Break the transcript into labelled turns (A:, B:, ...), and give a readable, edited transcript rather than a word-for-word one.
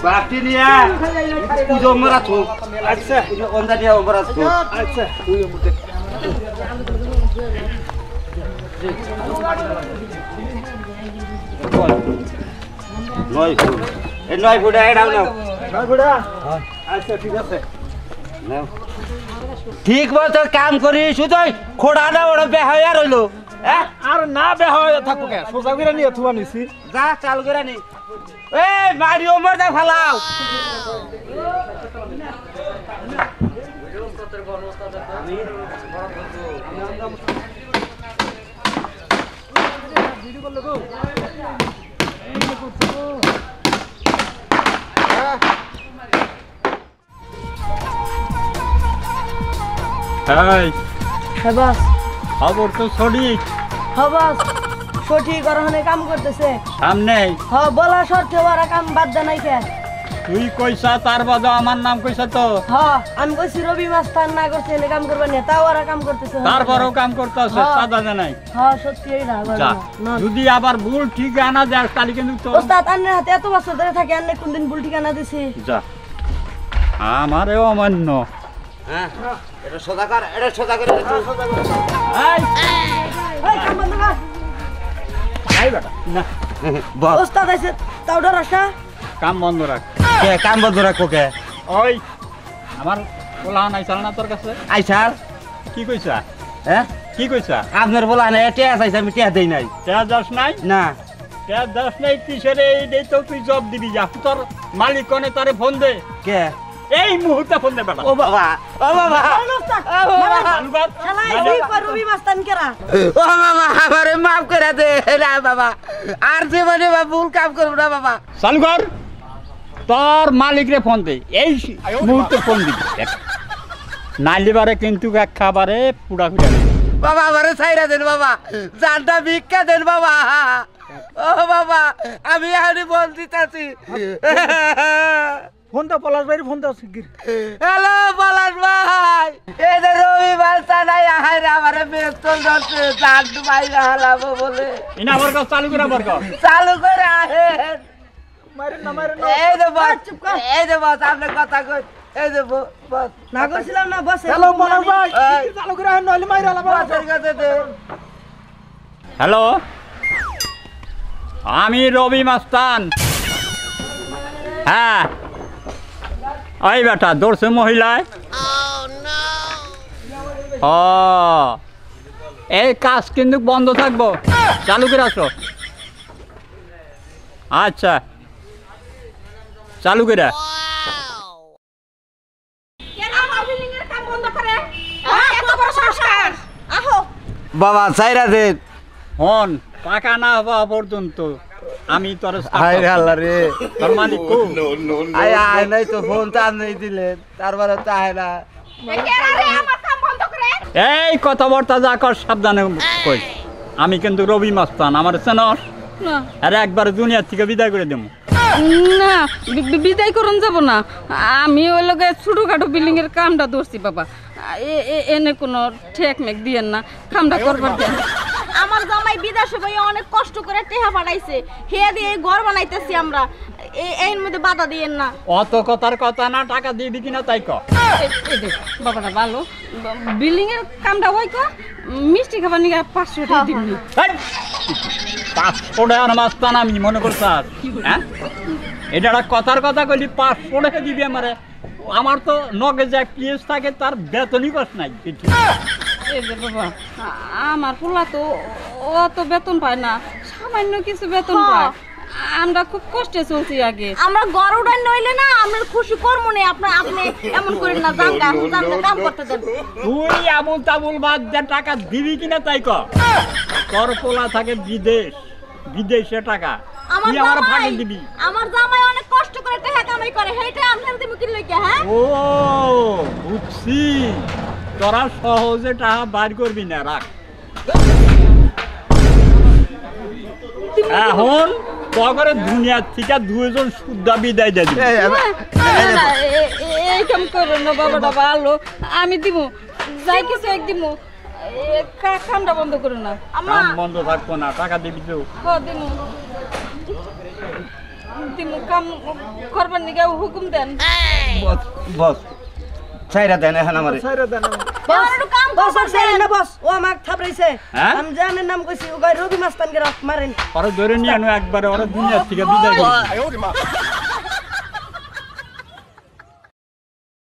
A: বাটি নিয়া পুজো মরা তো আচ্ছা ওন্দা দিয়া মরা তো আচ্ছা তুই মুতে নয় ফুট এই 9 ফুট এডাও নাও 9 ফুট আচ্ছা ঠিক আছে নাও ঠিক মতো কাম করি শুধু খোড়া না ওরা বেহায়া রইলো হ্যাঁ
B: আর না বেহায়া থাকো কে সোজা করে নিয়ে থুয়া নিছি
A: যা চালু করে নি এই মারি ওমর দা ফালাও
C: হ্যাঁ বাস
B: খবর তো সঠিক
C: হ্যাঁ বাস সঠিক ওখানে কাম করতেছে
B: সামনে
C: হ্যাঁ বলা সত্ত্বে ওরা কাম বাদ দেয় নাই কে
B: তুই কইসা তার বাদে আমার নাম কইসা তো
C: হ্যাঁ আমি কইছি রবি মাস্তান না করছে এনে কাম করবে না তাও ওরা কাম করতেছে
B: তারপরেও কাম করতেছে সাদা জানাই
C: হ্যাঁ সত্যি এই না
B: যদি আবার ভুল ঠিকানা দেয় তাহলে কিন্তু তো
C: ওস্তাদ আন্নের হাতে এত বছর ধরে থাকে আন্নে কোনদিন ভুল ঠিকানা দিছি
B: যা আমারে অমান্য
A: হ্যাঁ এটা সোজা কর
C: এই কাম বন্ধ কর
B: আই বেটা না
A: বল
C: ওস্তাদ আছে তাও ডরাস না
B: কাম বন্ধ রাখ
A: কে কাম বন্ধ রাখো কে
B: ওই আমার পোলা নাই চাল না তোর কাছে
A: আইসার
B: কি কইছা
A: হ্যাঁ
B: কি কইছা
A: আপনার বলা না টিয়া চাইছে আমি টিয়া দেই নাই
B: টেয়া যাস নাই
A: না
B: টেয়া যাস নাই কিসের এই তো তুই জব দিবি যা তোর মালিক কনে তারে ফোন দে
A: কে
B: এই মুহূর্তে ফোন দে বেটা
A: ও বাবা
C: শালা এই রবি মাস্তান কেরা
A: ও বাবা আমারে মাফ করে দে না বাবা আর জীবনে ভুল কাম করব না বাবা
B: চালু কর তোর মালিক রে ফোন দে এই মুহূর্তে ফোন দিবি নাইলিবারে কিন্তু এক খাবারে পুড়া খুঁজা
A: বাবা আমারে ছাইরা দেন বাবা জানটা ভিক্ষা দেন বাবা ও বাবা আমি আনি বল দিতাছি
B: ফোন তো পলাশ ভাইয়ের ফোন দাও শিগগির
A: হ্যালো পলাশ ভাই এই যে রবি বালতা নাই আহাই রে আমারে বেতন ধরছে জান ভাই হালাবো বলে
B: ইনা আমার কাছে
A: চালু করে আহেন
B: মারেন না মারেন
A: এই যে বস এই যে বস আপনি কথা কই এই যে বস
C: না করছিলাম না বস
B: হ্যালো পলাশ ভাই চালু করে আহেন নইলে মাইরা লাভ
A: বসের কাছে দে
B: হ্যালো আমি রবি মাস্তান হ্যাঁ ওই বেটা দৌড়ছে মহিলায় ও এই কাজ কিন্তু বন্ধ থাকবো চালু করে আসো আচ্ছা চালু করে
A: বাবা ছাইরা দেন
B: হন টাকা না হওয়া পর্যন্ত আমি তোর
A: হায় রে আল্লাহ রে
B: তোর মালিক কো
A: আয় আয় নাই তো ফোন তার নেই দিলেন তারপরে তো আয় না
B: এই কথাবার্তা যা কর সাবধানে কই আমি কিন্তু রবি মাস্তান আমার চেনস
D: না
B: আরে একবার দুনিয়ার থেকে বিদায় করে দেবো
D: না বিদায় করুন যাব না আমি ওই লোকে ছোটখাটো বিল্ডিং এর কামটা ধরছি বাবা এনে কোনো ঠেক মেক দিয়েন না কামটা করবার দেন
E: আমার জামাই বিদেশে ভাই অনেক কষ্ট করে টেহা বানাইছে হে দিয়ে ঘর বানাইতেছি আমরা এর মধ্যে বাধা দিয়েন না
B: অত কথার কথা না টাকা দিবি কিনা তাই ক
D: বাবাটা ভালো বিল্ডিং এর কামটা ওই ক মিষ্টি খাবার নিয়ে 500 টাকা দিবি
B: 500 টাকা মাস্তান আমি মনে করছ হ্যাঁ এটা একটা কথার কথা কইলি 500 টাকা দিবি আমারে আমার তো নগে যা কেস থাকে তার বেতনই কষ্ট নাই
D: এই যে বাবা আমার পোলা তো অত বেতন পায় না সামান্য কিছু বেতন পায় আমরা খুব কষ্টে চলছি আগে
E: আমরা ঘর উড়ান নইলে না আমরা খুশি করব না আপনি এমন করেন না জানগা কাম করতে দেন
B: তুই আবুল তাবুল বাদ দে টাকা দিবি কিনা তাই ক তোর পোলা থাকে বিদেশে টাকা তুই আমার ভাগে দিবি
E: আমার জামাই অনেক কষ্ট করে টাকা কামাই করে হেইটা আপনার দিমু কি লইকে হ্যাঁ
B: ও বুঝছি তোরা সহজে টাকা বার করবি না রাখ এখন তগরে দুনিয়ার থেকে দুইজন শুদ্ধ বিদায় দিয়ে দিবি
D: এই কাম করো না বাবাটা ভালো আমি দিব যাই কিছু এক দিব কামটা বন্ধ করো না
B: কাম বন্ধ থাকবো না টাকা দিবি তো
D: দিন দিমু কাম করবার নিকে হুকুম দেন
A: বস বস ছাইরা দেন এখন আমারে
C: বস
E: একটু কাম
C: বস
E: করবার
C: ছেড়ে
E: দেন।
C: না বস ও আমাক থাপড়াইছে
B: হ্যাঁ?
C: আমি জানের নাম কইছি ও গায় রবি মাস্তানকে রাখ মারেন
B: ওরা ধরে নিয়ে আনো একবারে ওরা দুনিয়ার থেকে বিদায় করে দিই।